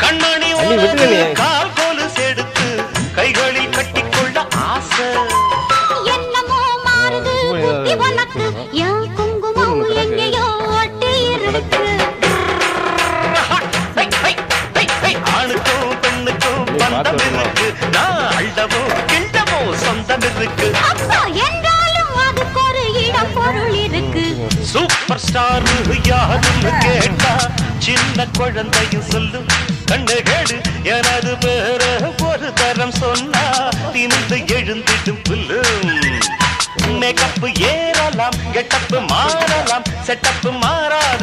கண்மணி கால் கொலுசு எடுத்து கைகளில் கட்டிக்கொள்ள ஆசை. என்னமோ மாறுது உனக்கு என் குங்குமம் எங்கேயோ ஒட்டி இருக்கு. ஆணுக்கும் பெண்ணுக்கும் பந்தம் இருக்கு, நான் அள்ளவோ கிண்டவோ சொந்தம் இருக்கு. என்றாலும் அதுக்கு ஒரு இடம் பொருள் இருக்கு. சூப்பர் ஸ்டார் யாருன்னு கேட்டா சின்ன குழந்தையும் சொல்லும். கண்ணுகேடு எனது பேர ஒரு தரம் சொன்னா திணிந்து எழுந்திடும் புல்லும். மேக்கப் ஏறலாம், கெட்டப்பு மாறலாம், செட்டப்பு மாறாது